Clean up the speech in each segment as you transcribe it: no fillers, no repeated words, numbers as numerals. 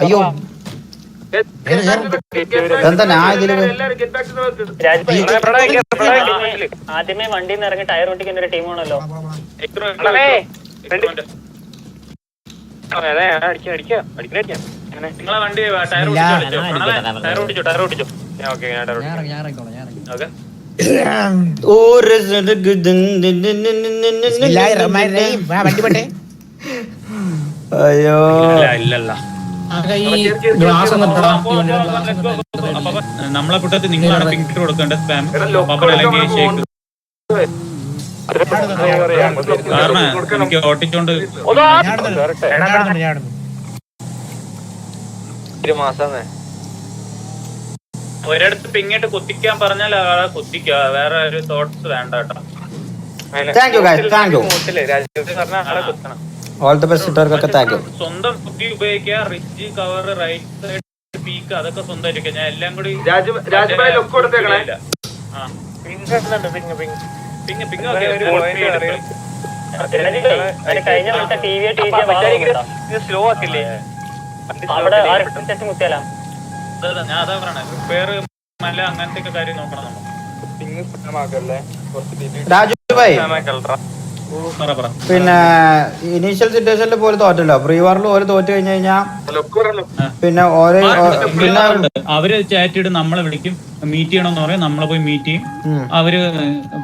അയ്യോ എന്താ ഞാൻ ഇതില് ആദ്യമേ വണ്ടിയിൽ നിന്ന് ഇറങ്ങി ടയർ ഒട്ടിക്കുന്ന ഒരു ടീമാണല്ലോ. നിങ്ങളെ വണ്ടി ടയർ ഓടിച്ചോ. അയ്യോ നമ്മളെ കൂട്ടത്തിൽ നിങ്ങളാണ് പിങ്ക് കൊടുക്കേണ്ടത് സ്പാം അല്ലെങ്കിൽ ഷേക്ക്. കാരണം എനിക്ക് ഓട്ടിച്ചോണ്ട് ഒരിടത്ത് പിങ്ങിട്ട് കുത്തിക്കാൻ പറഞ്ഞാൽ ആളെ കുത്തിക്കുക. വേറെ ഒരു തോട്ട്സ് വേണ്ട കേട്ടോ. സ്വന്തം ബുദ്ധി ഉപയോഗിക്കുക. Rich cover right side peak അതൊക്കെ സ്വന്തമായിരിക്കും. ഞാൻ എല്ലാം കൂടി സ്ലോ ആക്കില്ലേ അവിടെ മുത്തിയാലോ. ഞാൻ അതാ പറയണേ. റിപ്പയർ മല അങ്ങനത്തെ ഒക്കെ കാര്യം നോക്കണം നമ്മൾ. പിന്നെ ഇനീഷ്യൽ സിറ്റുവേഷനിൽ പോലും തോറ്റല്ലോ. പ്രീ വാറിൽ ഓരോ തോറ്റ് കഴിഞ്ഞു കഴിഞ്ഞാൽ പിന്നെ ഓരോ പിന്നെ അവര് ചാറ്റ് ഇടും, നമ്മളെ വിളിക്കും, മീറ്റ് ചെയ്യണമെന്ന് പറയും. നമ്മളെ പോയി മീറ്റ് ചെയ്യും. അവര്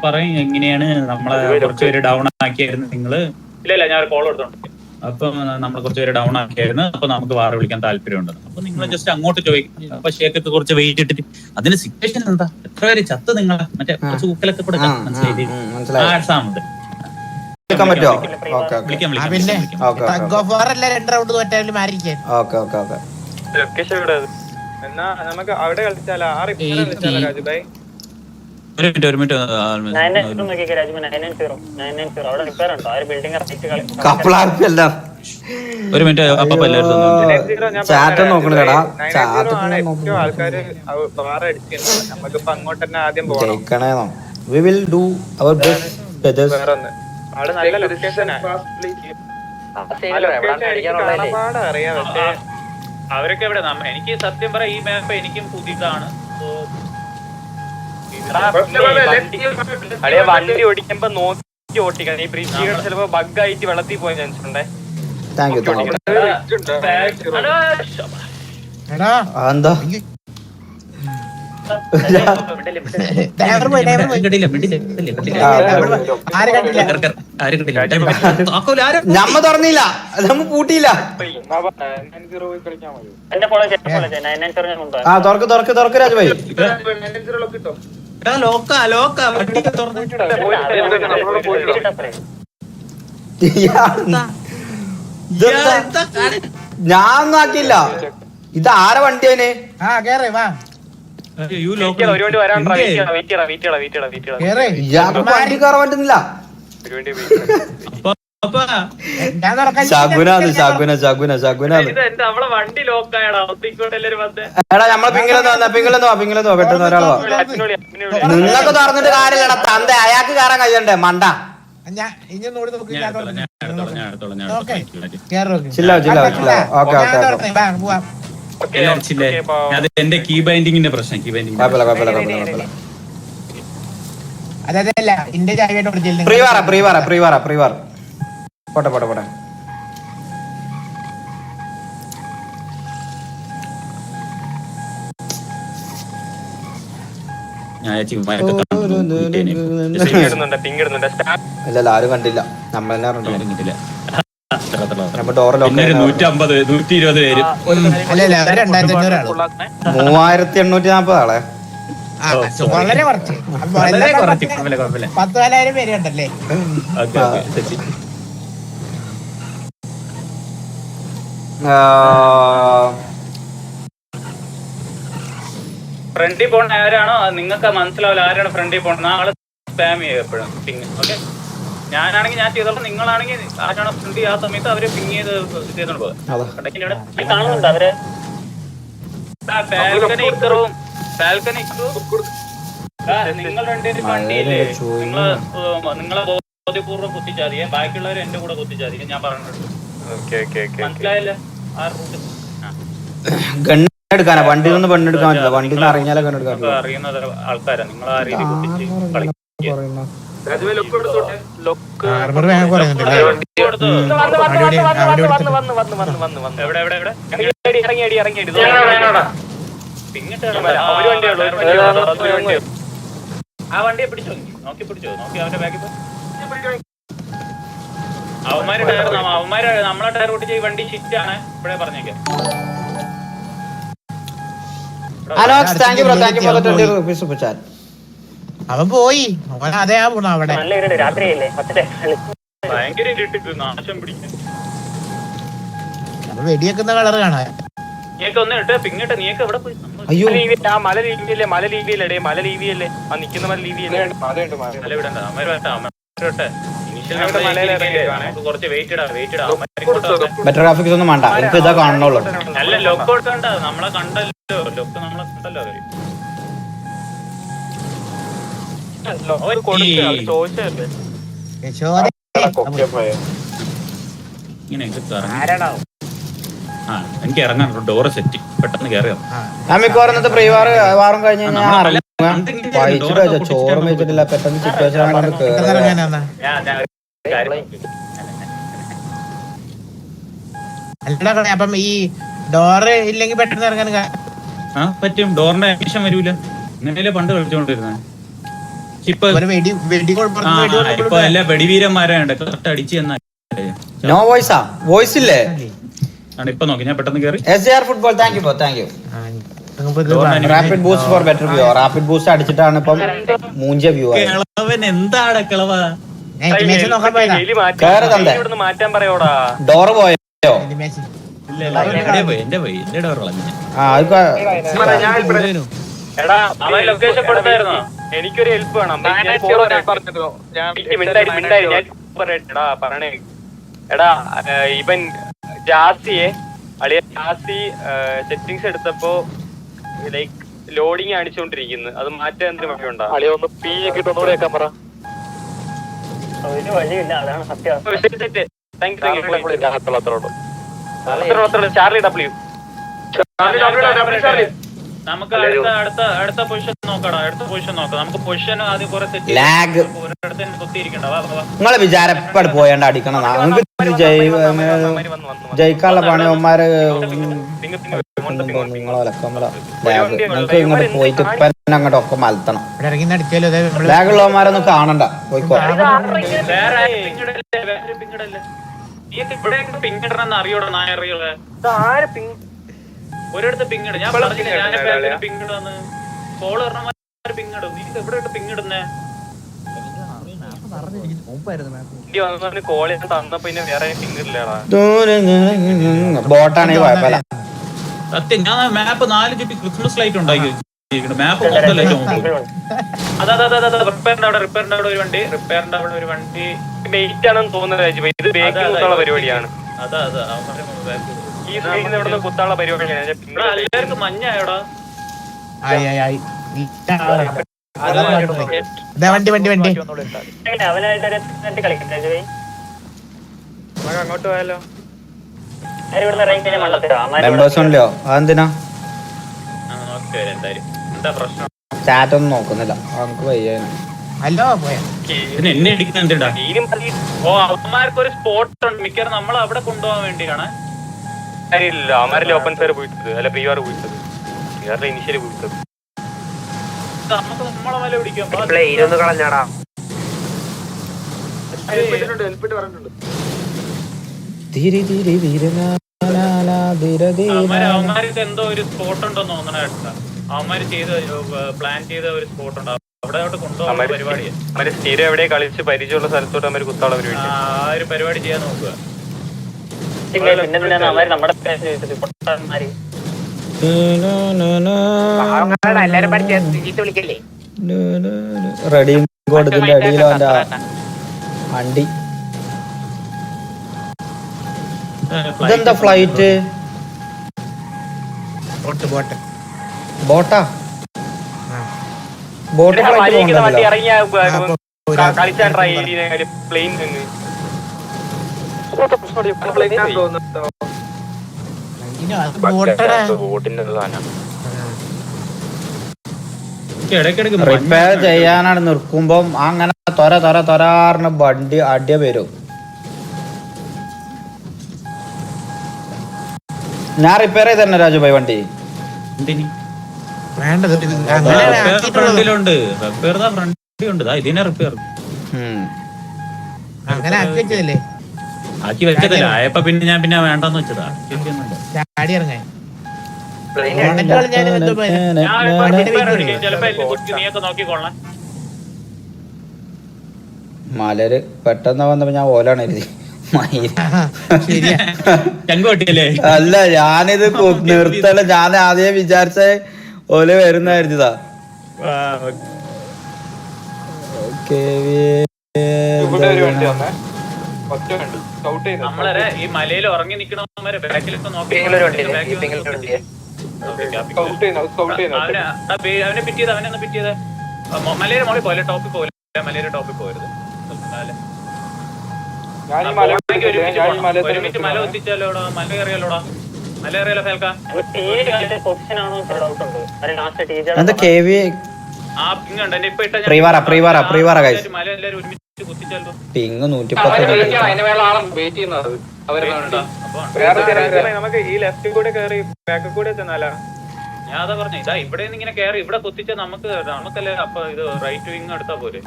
പറയും എങ്ങനെയാണ് നമ്മളെ കുറച്ചുപേര് ഡൗൺ ആക്കിയായിരുന്നു നിങ്ങള്. ഇല്ല ഞാൻ ഒരു കോൾ എടുത്തോണ്ട് അപ്പൊ നമ്മൾ കുറച്ചുപേര് ഡൗൺ ആക്കിയായിരുന്നു. അപ്പൊ നമുക്ക് വാറ വിളിക്കാൻ താല്പര്യമുണ്ട്. അപ്പൊ നിങ്ങൾ ജസ്റ്റ് അങ്ങോട്ട് ചോദിക്കും. അപ്പൊ ഷേക്കൊക്കെ കുറച്ച് വെയിറ്റ് ഇട്ടിട്ട് അതിന് സിറ്റുവേഷൻ എന്താ, എത്ര പേര് ചത്ത് നിങ്ങളെ മറ്റേ കുറച്ച് ഊക്കലൊക്കെ കൊടുക്കാം. മനസ്സിലായി? നമുക്ക് അവിടെ കളിച്ചാലോ? രാജുഭായി ഒരു മിനിറ്റ് ഒരു മിനിറ്റ്. അപ്പൊ ആൾക്കാര് നമുക്കിപ്പോ അങ്ങോട്ട് തന്നെ ആദ്യം പോകണം. നല്ല ലൊക്കേഷനാ. അറിയാം. പക്ഷേ അവരൊക്കെ എവിടെ? എനിക്ക് സത്യം പറയാം ഈ മാപ്പ് എനിക്കും പുതിയതാണ്. വണ്ടി ഓടിക്കുമ്പോ നോക്കി ഓട്ടിക്കണം. ഈ ബ്രിഡ്ജ് ചിലപ്പോ ബഗ് ആയിട്ട് വെള്ളത്തിൽ പോയ ചാൻസ് ഉണ്ടേ. നമ്മ തുറന്നില്ല, നമ്മ പൂട്ടിയില്ല. ആ തുറക്ക് തുറക്ക് തുറക്ക് രാജുഭായി. ഞാൻ ഒന്നും ആക്കിയില്ല. ഇത് ആരെ വണ്ടിയാണ്? വണ്ടി കയറാൻ പറ്റുന്നില്ല. എടാ നമ്മളെ പിങ്ങിലൊന്നോ പെട്ടെന്ന് ഒരാൾ നിങ്ങൾക്ക് തുറന്നിട്ട് കാര്യമില്ലടാ. തന്ത അയാൾക്ക് കയറാൻ കഴിയണ്ടേ മണ്ട. എന്റെ കീ ബൈൻഡിങ്ങിന്റെ പ്രശ്നം. പോട്ടെ പോട്ടെ പോട്ടെ. ഇല്ലല്ല ആരും കണ്ടില്ല. നമ്മൾ തന്നെ 150 120 പേര് 3840 ആളെ. വളരെ കുറച്ച് 10,000 പേര് ഉണ്ടല്ലേ. ഫ്രണ്ടിൽ പോണ ആരാണോ നിങ്ങൾക്ക് മനസ്സിലാവില്ല. ആരാണ് ഫ്രണ്ടിൽ പോണത് ആള് സ്പാം ചെയ്യും എപ്പോഴും പിങ്. ഓക്കെ ഞാനാണെങ്കിൽ ഞാൻ ചെയ്തോളാം. നിങ്ങളാണെങ്കിൽ ആരാണോ ഫ്രണ്ടിൽ ആ സമയത്ത് അവര് പിങ് ചെയ്ത് ചെയ്തോണ്ട് പോകാം. കാണുന്നുണ്ട് അവര് നിങ്ങൾ രണ്ടുപേരും വണ്ടിയില്ലേ? നിങ്ങളെ ബോധ്യപൂർവ്വം കുത്തിച്ചാതിയെ, ബാക്കിയുള്ളവർ എന്റെ കൂടെ കുത്തിച്ചാതിയെ. ഞാൻ പറഞ്ഞിട്ടുണ്ട്. മനസ്സിലായല്ലേ ആ റൂട്ട്? ഗണ്ണെടുക്കാനാ, വണ്ടിയിൽ നിന്ന് പെണ്ണെടുക്കാൻ പറ്റില്ല, വണ്ടിയിൽ നിന്ന് ഇറങ്ങിയാലേ ഗണ്ണെടുക്കാൻ പറ്റില്ല. അറിയുന്ന ആൾക്കാരാ നിങ്ങൾ ആ രീതി പൊട്ടിച്ച് കളിക്കുക. ഹാർബർ വേഗം പറയുന്നുണ്ടല്ലേ? ആ വണ്ടിയെ പിടിച്ചോ, നോക്കി പിടിച്ചോ, നോക്കി അവന്റെ ബാക്കിൽ അവന്മാര് ടയർ, നമ്മളെ ടയർ പൊട്ടിച്ച ഈ വണ്ടി ഷിറ്റാണ് ഇപ്പഴേ പറഞ്ഞേക്കാം. അലോക്സ് thank you bro, thank you for the 20 rupees super chat. അവൻ പോയി, അവൻ അതേ പോണു അവിടെ. നല്ല ഇരുട്ട് രാത്രിയല്ലേ, ഭയങ്കര ഇരുട്ടിട്ട് നാശം പിടിക്കും. അവൻ വെടിവെക്കുന്ന കളർ കാണാൻ. നീയൊക്കെ ഒന്ന് ഇട്ട് പിങ്ങിട്ട് നീയൊക്കെ എവിടെ പോയി? അയ്യോ മല ലീവിയല്ലേ, മല ലീവിയല്ലേ, മല ലീവിയല്ലേ, ആ നിക്കുന്ന മല ലീവിയല്ലേ. മല വിടണ്ട, അമ്മ കുറച്ച് വെയിറ്റ് ഇടാ. ബെറ്റർ ഗ്രാഫിക്സ് ഒന്നും വേണ്ട, എനിക്ക് ഇതാ കാണണുള്ളൂ. നല്ല ലൊക്ക് കൊടുക്കണ്ട, നമ്മളെ കണ്ടല്ലോ, ലൊക്ക് നമ്മളെ കണ്ടല്ലോ അവര്. ഇങ്ങനെയൊക്കെ എനിക്ക് ഇറങ്ങാൻ ഡോറ് സെറ്റ് പെട്ടെന്ന് കയറിയോ. ഞാൻ മിക്കവാറും ഇന്നത്തെ പ്രീ വാറും കഴിഞ്ഞ് കഴിഞ്ഞാൽ വായിച്ചിട്ട് ചോറും വെച്ചിട്ടില്ല, പെട്ടെന്ന് സിറ്റുവേഷൻ അപ്പം ഈ ഡോറ് ഇല്ലെങ്കിൽ പെട്ടെന്ന് ഇറങ്ങാൻ പറ്റും. ഡോറിന്റെ അഡ്മിഷൻ വരൂല, ഇങ്ങനെയല്ലേ പണ്ട് കളിച്ചോണ്ടിരുന്നത്. ഇപ്പൊ എല്ലാ വെടിവീരന്മാരാണ്ട് കറക്റ്റ് അടിച്ചു തന്നാ. നോ വോയിസാ, വോയിസ് ഇല്ലേ? ഇപ്പൊ നോക്കി ഞാൻ പെട്ടെന്ന് കയറി. SJR football thank you, thank you. Rapid boost for better view. Rapid boost അടിച്ചിട്ടാണ് ഇപ്പം മൂഞ്ച വ്യൂ ആയത്. എന്താണ് കിളവ? മാറ്റാൻ പറയോടാ. ഡോറ് പോയോ? എന്റെ ഡോർ കളഞ്ഞു. എടാ അവൻ ലൊക്കേഷൻ കൊടുത്തായിരുന്നോ? എനിക്കൊരു ഹെൽപ്പ് വേണം. പറഞ്ഞേ. എടാ ഇവൻ ജാസിയെ ജാസി സെറ്റിങ്സ് എടുത്തപ്പോ ലൈക്ക് ലോഡിങ് അടിച്ചോണ്ടിരിക്കുന്നു, അത് മാറ്റാൻ എന്തെങ്കിലും വഴിയുണ്ടോ? അളിയൊന്ന് പി ഒക്കെ ഒന്നുകൂടെ വെക്കാൻ പറ. ഒരു വഴിയില്ല, അതാണ് സത്യം. ചാർലി ഡബ്ല്യു നമുക്ക് അടുത്ത പൊസിഷൻ നോക്കണം. അടുത്ത പൊസിഷൻ നോക്കാം. നമുക്ക് പൊസിഷൻ ആദ്യം കുറെ നിങ്ങളെ വിചാരം എപ്പോഴും പോയാണ്ട് അടിക്കണം. നിങ്ങൾക്ക് ജയിക്കാനുള്ള പണിയന്മാര് നിങ്ങൾക്ക് ഇങ്ങോട്ട് പോയിട്ട് ഇപ്പൊ അങ്ങോട്ട് ഒക്കെ മലത്തണം. ലാഗുള്ളവന്മാരൊന്നും കാണണ്ട, പോയിക്കോ. പിങ്ങിടണെന്ന് അറിയോടാ? ഞാൻ അറിയോളെ ഒരിടത്ത് പിങ്ങിട്. ഞാൻ പറഞ്ഞില്ല ഞാൻ പിങ്ങിടുന്ന്. കോള് പറഞ്ഞ പിങ്ങിടും. നീ എവിടെ പിങ്ങിടുന്നേ? കോളി തന്നപ്പോ പിന്നെ വേറെ പിങ്ങിടില്ലടാ. ബോട്ടാണെങ്കിൽ കുഴപ്പമില്ല. സത്യം ഞാൻ മാപ്പ് 4 ചുറ്റി ക്രിസ്മസ് ലൈറ്റ് ഉണ്ടാക്കി മാപ്പ് റിപ്പയറിന്റെ അവിടെ ഒരു വണ്ടി, റിപ്പയറിന്റെ അവിടെ ഒരു വണ്ടി വെയിറ്റ് ആണെന്ന് തോന്നുന്നത്. ഇത് ബേക്കിംഗ് പരിപാടിയാണ്. അതാ ഈ സൈഡിൽ ഇവിടെ കുത്താനുള്ള പരിപാടിയാണ്. എല്ലാവർക്കും മഞ്ഞായോടാ. വണ്ടി അവനായിട്ട് കളിക്കട്ടെ. അങ്ങോട്ട് പോയാലോ? മെമ്പേഴ്സ് ഉണ്ടല്ലോ, അതെന്തിനാ എന്തായാലും എന്താ പ്രശ്നം? ചാറ്റ് ഒന്നും നോക്കുന്നില്ല, നമുക്ക് വയ്യാനും. എന്നെ ഇടിക്കുന്ന എന്തിടാ? ഓ അവന്മാർക്ക് ഒരു സ്പോട്ട് ഉണ്ട്, മിക്കവാറും നമ്മൾ അവിടെ കൊണ്ടുപോകാൻ വേണ്ടിയാണ്. കാര്യമില്ല, അവന്മാരിലെ ഓപ്പൺ ഫയർ പോയിട്ടത്, അല്ല പ്രീ വാർ പോയിട്ടത്, പ്രീ ഇനിഷ്യലി പോയിട്ടത്. നമുക്ക് നമ്മളെ വല പിടിക്കാം. കളഞ്ഞാടാ. അവന്മാർക്ക് എന്തോ ഒരു സ്പോട്ട് ഉണ്ടെന്ന് തോന്നണ കേട്ടാ. അവന്മാര് പ്ലാൻ ചെയ്ത ഒരു സ്പോട്ട് ഉണ്ട്, അവിടെ കൊണ്ടുപോകാൻ പരിപാടിയാണ്. സ്ഥിരം എവിടെ കളിച്ച് പരിചയമുള്ള സ്ഥലത്തോട്ട് അവര് കുത്താള പരിപാടി. ആ ഒരു പരിപാടി ചെയ്യാൻ നോക്കുക. റെഡിയും കൊടുത്തിന്റെ അടിയിലോ എന്റെ വണ്ടി. ഇതെന്താ ഫ്ലൈറ്റ്? ബോട്ടാ? ബോട്ട് ഫ്ലൈറ്റ് ഇറങ്ങിയ കളിച്ചാ പ്ലെയിൻ ഇനി അത് ബോട്ടടാ. ഇടയ്ക്കിടയ്ക്ക് റിപ്പയർ ചെയ്യാനാണ് നിൽക്കുമ്പം അങ്ങനെ തൊരാറിന് വണ്ടി അടിയ വരും. ഞാൻ റിപ്പയർ ചെയ്ത് തന്നെ രാജുഭായി വണ്ടി. വേണ്ടത് അങ്ങനെ ആക്കിയിട്ടുള്ളത്. ഫ്രണ്ടിലുണ്ട് റിപ്പയർ, ഫ്രണ്ടിലുണ്ട് ഇതിനെ റിപ്പയർ അങ്ങനെ ആക്കി വെച്ചതല്ലേ ആക്കി വെച്ചതല്ല. ആയപ്പോ പിന്നെ ഞാൻ വേണ്ടെന്ന് വെച്ചതാ. ചാടി ഇറങ്ങാൻ. മലര് പെട്ടെന്ന് വന്നപ്പോ ഞാൻ ഓലാണ് എഴുതി. ചെങ്കോട്ടിയല്ലേ? അല്ല, ഞാനിത് നിർത്തല. ഞാൻ ആദ്യം വിചാരിച്ച ഓല വരുന്നായിരുന്നതാ. നമ്മളെ ഈ മലയിൽ ഉറങ്ങി നിക്കണവരെ ബാക്കിലൊക്കെ നോക്കി അവനെ പിറ്റിയത്, അവനെ ഒന്ന് പിറ്റിയത്. മലയുടെ മോളിൽ പോലെ ടോപ്പിൽ പോലെ, മലയുടെ ടോപ്പിൽ പോരുത്. ഒരുമിച്ച് മല ഒത്തിച്ചാലോടാ, മല കയറിയാലോടാ, മല കയറിയാലോ ഫേൽക്ക. എന്താ KV ആ പിങ് ഉണ്ട് എന്റെ ഇപ്പൊ ഇട്ട മല എല്ലാരും ഒരുമിച്ച് കുത്തിച്ചാലോ. പിങ് 110. നമുക്ക് ഈ ലെഫ്റ്റിൽ കൂടെ കയറി ബാക്കിൽ കൂടെ ചെന്നാലാ? ഞാൻ അതാ പറഞ്ഞു, ഇതാ ഇവിടെ നിന്ന് ഇങ്ങനെ കയറി ഇവിടെ കുത്തിച്ച നമുക്കല്ലേ. അപ്പൊ ഇത് റൈറ്റ് വിങ് എടുത്താ പോരെ.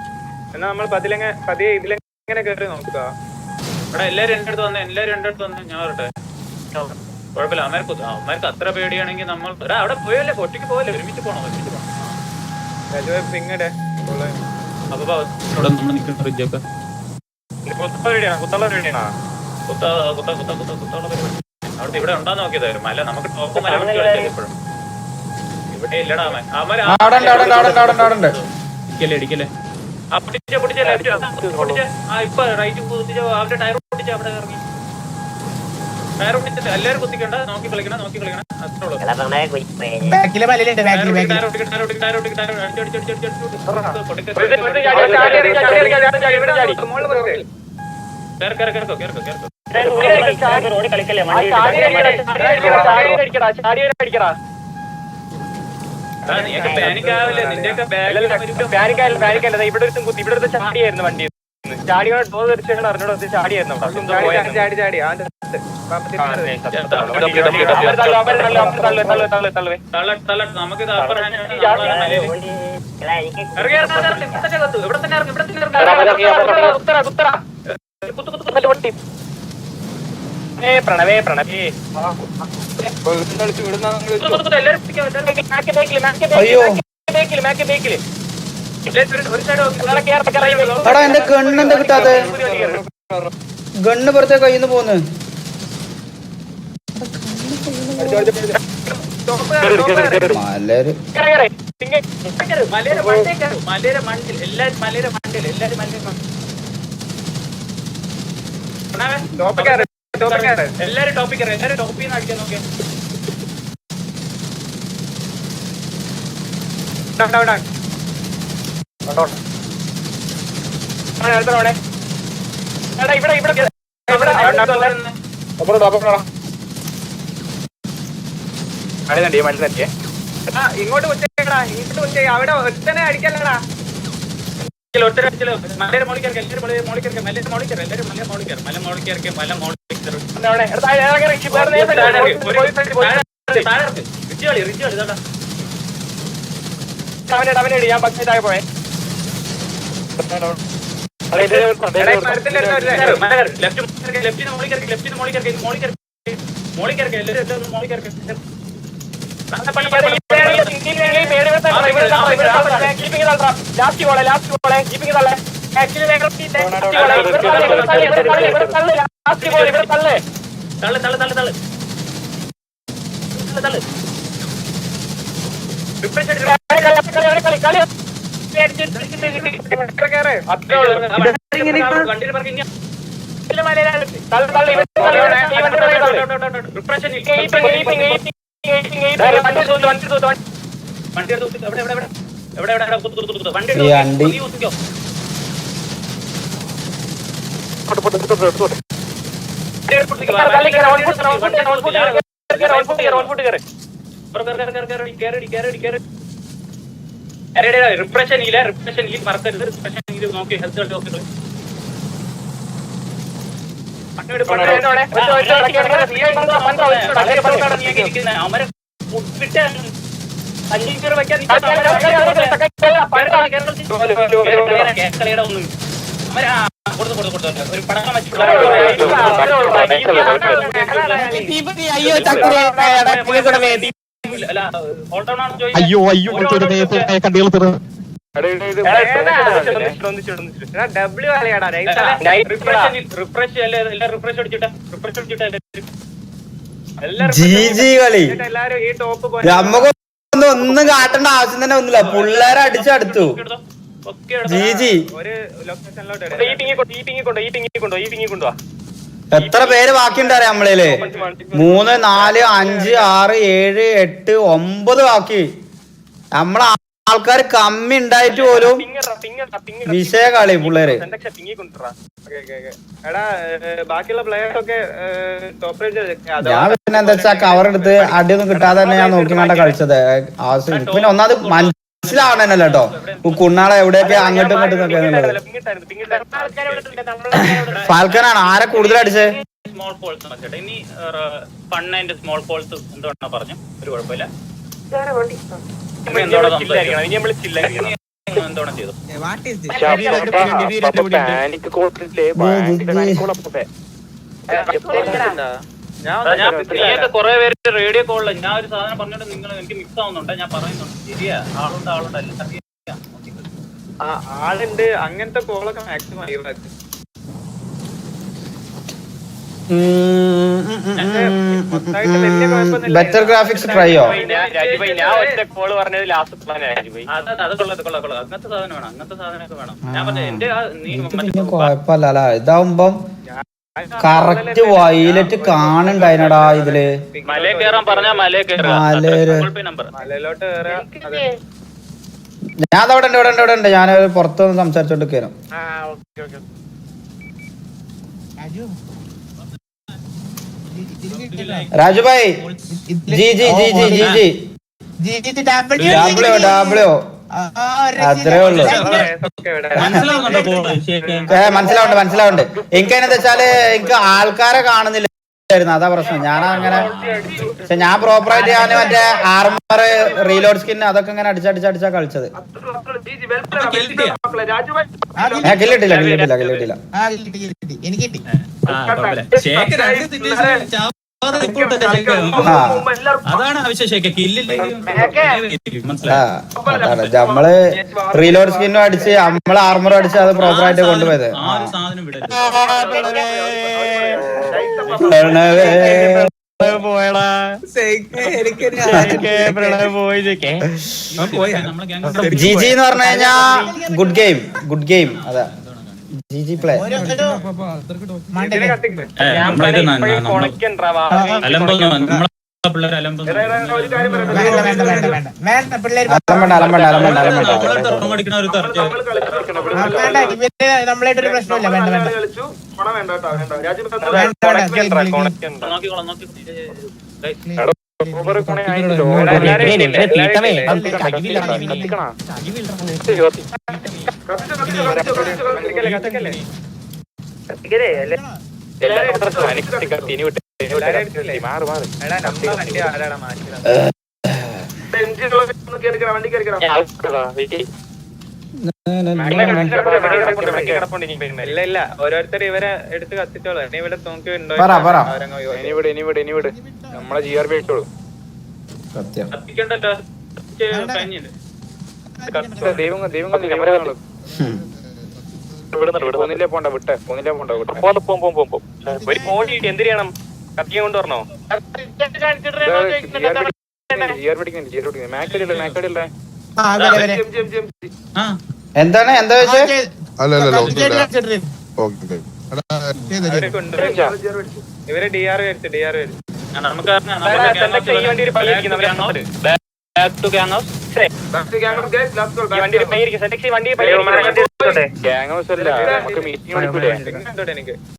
എന്നാ നമ്മൾ പതിയെ ഇതിലെങ്ങനെ കയറി നോക്കുക. ഇവിടെ എല്ലാരും എന്റെ അടുത്ത് വന്നേ, എല്ലാരും എന്റെ അടുത്ത് വന്നേ. ഞാൻ പറട്ടെ, കുഴപ്പമില്ല. അവന്മാർക്ക് അത്ര പേടിയാണെങ്കിൽ നമ്മൾ അവിടെ പോയല്ലേ, ഒറ്റയ്ക്ക് പോയല്ലേ, ഒരുമിച്ച് പോണം. പിങ്ങടെ അപ്പൊ ഇവിടെ നമ്മൾ നിൽക്കുന്ന ഫ്രിഡ്ജൊക്കെ കുത്തുള്ള റെഡിയാണോ? അവിടെ ഇവിടെ ഉണ്ടാന്ന് നോക്കിയതായിരുന്നു മല. നമുക്ക് ടോപ്പ് മല ഇപ്പോഴും ഇവിടെ ഇല്ലടാ. ഇടിക്കല്ലേ ഇടിക്കല്ലേ. ആ പൊട്ടിച്ച ഇപ്പൊ റൈറ്റ് കുത്തിച്ച അവരുടെ ടയർ പൊട്ടിച്ച അവിടെ ഇറങ്ങി. ടയർ പൊട്ടിച്ചിട്ട് എല്ലാരും കുത്തിക്കണ്ട, നോക്കി കളിക്കണം അത്രേ ഉള്ളൂ. ബാക്കിലെ മലയിലുണ്ട്. റോഡ് കളിക്കല്ലേ, ഇവിടെ ഒരു ചാടിയായിരുന്നു വണ്ടി. ചാടിയോ ഡോർ തെറിച്ചാണ് അറിഞ്ഞോട് ചാടിയായിരുന്നു. പ്രണവേ എടാ എന്റെ ഗണ്ണ് എന്താ കിട്ടാതെ? ഗണ്ണ് പുറത്തെ കയ്യിന്ന് പോന്ന്. എല്ലാരും ടോപ്പിൽ നിന്ന് അടിക്കാൻ നോക്കിയാ. ഇങ്ങോട്ട് കൊച്ചേടാ, ഇങ്ങോട്ട് കൊച്ചേ. അവിടെ ഒറ്റനെ അടിക്കല്ലടാ. മലയുടെ മോളിൽ കയറി, എല്ലാവരും മോളിൽ കയറി, മലയുടെ മോളിൽ കയറി, എല്ലാവരും മല മോളിൽ കയറി, മല മോളിൽ കയറി, മല മോളിൽ കയറി. അവനെ ഞാൻ പക്ഷേ പോയെ. ലെഫ്റ്റിന് മോളിൽ കയറി, മോളിൽ കയറി, എല്ലാവരും മോളിൽ കയറി. വണ്ടി റിപ്രഷൻ ഇല്ല, റിപ്രഷൻ ഇല്ല മറക്കരുത്. റിപ്രഷൻ ഇല്ല നോക്കി ഹെൽത്ത് ഹോസ്പിറ്റൽ അവരെ വിട്ട് 5 മിനിറ്റ് വെക്കാൻ കേക്കളിയുടെ ഒന്നും കൊടുത്തു ഒരു പടക്കം വെച്ചിട്ടുള്ള അയ്യോ അയ്യോ കണ്ടികൾ GG കളി നമുക്കൊന്നും ഒന്നും കാട്ടേണ്ട ആവശ്യം തന്നെ ഒന്നുമില്ല. പിള്ളേരെ അടിച്ചടുത്തു. GG. എത്ര പേര് ബാക്കിയുണ്ട് അറിയാം നമ്മളേല്? 3 4 5 6 7 8 9 ബാക്കി. നമ്മളെ ആൾക്കാർ കമ്മി ഉണ്ടായിട്ട് പോലും വിഷയ കളി പിള്ളേര്. ഞാൻ പിന്നെ എന്താ വെച്ചാ കവർ എടുത്ത് അടിയൊന്നും കിട്ടാതെ തന്നെ ഞാൻ നോക്കി കണ്ട കളിച്ചത്. ആവശ്യം പിന്നെ ഒന്നാമത് മനസ്സിലാവണല്ലോ കേട്ടോ കുണ്ണാളെ എവിടെയൊക്കെ അങ്ങോട്ടും ഇങ്ങോട്ടും നോക്കിയാന്നുള്ളത്. ഫാൽക്കനാണ് ആരെ കൂടുതൽ അടിച്ചത്? സ്മോൾ ഫോൾസ് വെച്ചിട്ട് ഇനി ഫണ്ണതിന്റെ സ്മോൾ ഫോൾസ് എന്തുകൊണ്ടാ പറഞ്ഞു ഒരു കുഴപ്പമില്ല. എന്തോണം ചെയ്തു കൊറേ പേര് റേഡിയോ കോളില് ഞാൻ ഒരു സാധനം പറഞ്ഞിട്ട് നിങ്ങൾ എനിക്ക് മിക്സ് ആവുന്നുണ്ട്. ഞാൻ പറയുന്നുണ്ട് ശരിയാ, ആളുണ്ട് ആളുണ്ട്. അങ്ങനത്തെ കോളൊക്കെ മാക്സിമം ബെറ്റർ ഗ്രാഫിക്സ് ട്രൈയോ? ഞാൻ ഒറ്റ കോള് പറഞ്ഞത് ലാസ്റ്റ് അത് കൊള്ളാം. അങ്ങനത്തെ സാധനം വേണം, അങ്ങനത്തെ സാധനമൊക്കെ വേണം. ഞാൻ പറഞ്ഞു എന്റെ കൊഴപ്പല്ല. ഇതാവുമ്പം കറക്റ്റ് വൈലറ്റ് കാണണ്ടായിനടാ ഇതില്. മലയെ കയറാൻ പറഞ്ഞാ മലയെ മലയിലോട്ട് ഞാൻ അവിടെ ഉണ്ട്. ഞാൻ പുറത്തുനിന്ന് സംസാരിച്ചോണ്ട് കയറും. രാജുഭായ് ഡബ്ല്യൂ അത്രേ ഉള്ളു. മനസ്സിലാവുണ്ട്. എനിക്ക് അതിനെന്താ വെച്ചാല് എനിക്ക് ആൾക്കാരെ കാണുന്നില്ലായിരുന്നു, അതാ പ്രശ്നം. ഞാനങ്ങനെ പക്ഷെ ഞാൻ പ്രോപ്പറായിട്ട് ഞാൻ മറ്റേ ആർമർ റീലോഡ് സ്കിൻ അതൊക്കെ ഇങ്ങനെ അടിച്ചാ കളിച്ചത്. കില്ലിട്ടില്ല. എനിക്ക് കിട്ടി. അതാണ് ആവശ്യം. നമ്മള് റീലോഡ് സ്കിന്നും അടിച്ച് നമ്മള് ആർമറും അടിച്ച് അത് പ്രോപ്പറായിട്ട് കൊണ്ടുപോയത്. GG എന്ന് പറഞ്ഞു കഴിഞ്ഞാ ഗുഡ് ഗെയിം. അതാ GG പ്ലേ. നമ്മളായിട്ടൊരു പ്രശ്നമില്ല. വേണ്ട ഇല്ല ഓരോരുത്തർ ഇവരെ എടുത്ത് കത്തിച്ചോളൂ. എന്നെ ഇവിടെ നോക്കി നമ്മളെ GRB ഇട്ടോളൂ. എന്തിനു ചെയ്യണം? കത്തിയെ കൊണ്ട് പറഞ്ഞോ? എന്താണ് എന്താ വെച്ചാൽ ഇവരെ DR വരും. ഗ്യാങ് ഹൗസ് അല്ല, നമുക്ക് മീറ്റിംഗ് വിളിക്കൂലേ? എനിക്ക്